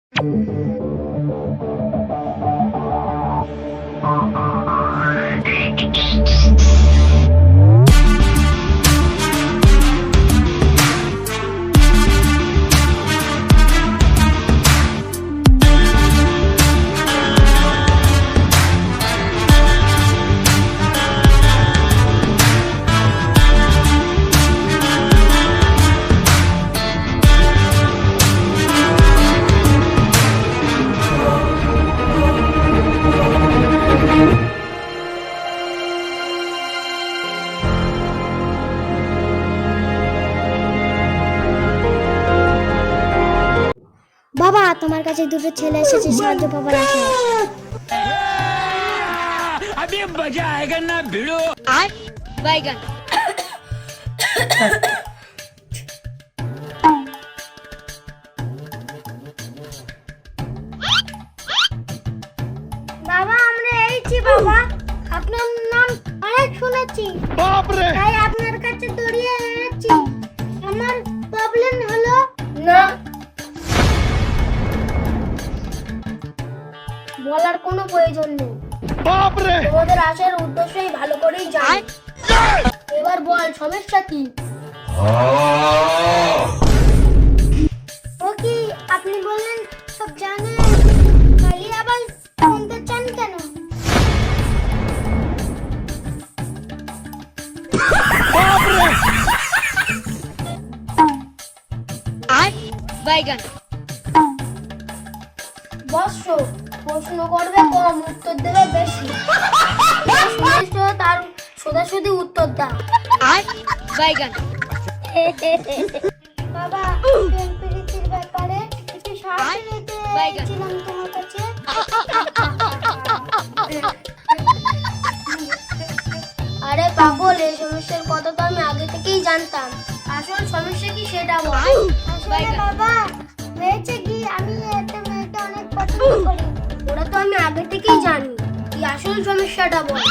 বাবা, তোমার কাছে দুটো ছেলে এসেছে, সাহায্য পাবার আছে। अभी मजा आएगा ना भिड़ो। বাইগান। বাবা, আমরা এইছি বাবা, আপনার নাম অনেক শুনেছি, তাই আপনার কাছে দৌড়িয়ে এনেছি। আমার প্রবলেম হলো না, বলার কোনো প্রয়োজন নেই। তোমাদের আসার উদ্দেশ্যই ভালো করেই জানি। এবার বল, সমস্যা কি? ও কি আপনি বললেন সব জানেন, খালি আবার শুনতে চান কেন? বাইগান। বৎস, প্রশ্ন করবে কম, উত্তর দেবে বেশি। তার সোজাসুজি উত্তর দাও। বাইগান। বাবা, প্রেম প্রীতির ব্যাপারে একটু সাহায্য নিতে চাইছিলাম তোমার কাছে। আরে পাগল, এই সমস্যার কথা তো আমি আগে থেকেই জানতাম। আসল সমস্যা কি সেটা বল। আসলে বাবা, হয়েছে কি, আমি একটা মেয়েকে অনেক পছন্দ করি। ওরা তো আমি আগে থেকেই জানি। কি আসল সমস্যাটা বল।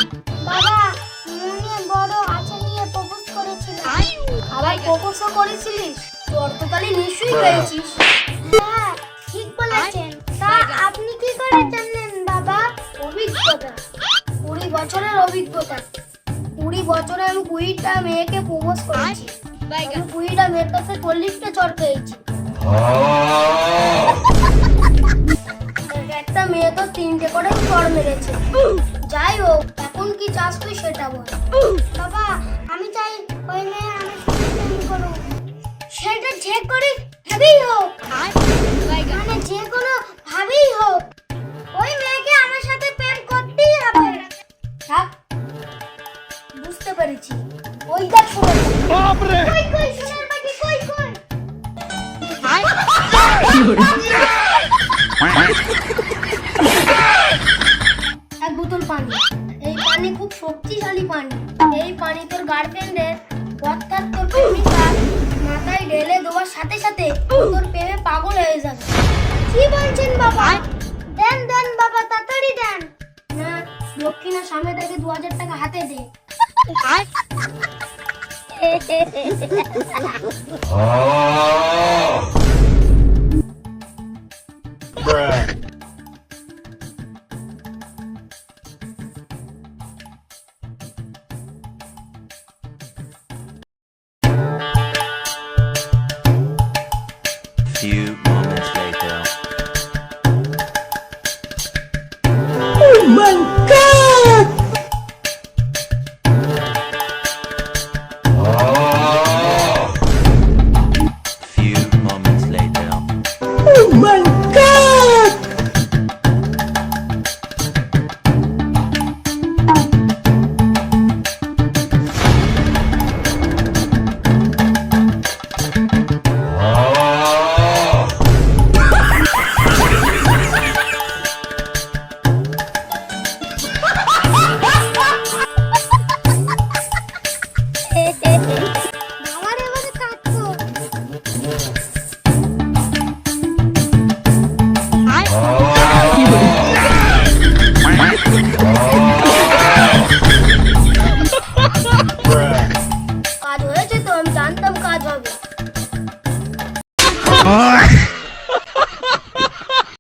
বাবা, মনে বড় আশা নিয়ে প্রপোজ করেছিল। আবার প্রপোজও করেছিলিস? তোর তো তাহলে নিশ্চয়ই পেয়েছিস। হ্যাঁ, ঠিক বলেছেন। তা আপনি কি করে জানলেন বাবা? অভিজ্ঞতা, 20 বছরের অভিজ্ঞতা। 20 বছরে আমি 20টা মেয়েকে প্রপোজ করেছি। আমি 20টা মেয়ের কাছে 40টা চড় পেয়েছি। একটা মেয়ে তো 3টে করে চড় মেরেছে। যাই হোক, এখন কি চাস তুই সেটা বল। বাবা, আমি চাই ওই মেয়ে আমার সাথে প্রেম করুক। সেটা যে করে ভাবেই হোক, মানে যে কোনো ভাবেই হোক, ওই মেয়েকে আমার সাথে প্রেম করতেই হবে। থাক, বুঝতে পেরেছি। ওই দেখ, শুনে কই কই সোনার বাকি, কই কই। এক বোতল পানি। এই পানি খুব শক্তিশালী পানি। এই পানি তোর গার্লফ্রেন্ডের অর্থাৎ তোর প্রেমিকার মাথায় ঢেলে দেওয়ার সাথে সাথে তোর প্রেমে পাগল হয়ে যাবে। কি বলছেন বাবা? দেন দেন বাবা, তাড়াতাড়ি দেন। না, দক্ষিণা সামনে থেকে 2000 টাকা হাতে দে। Bruh.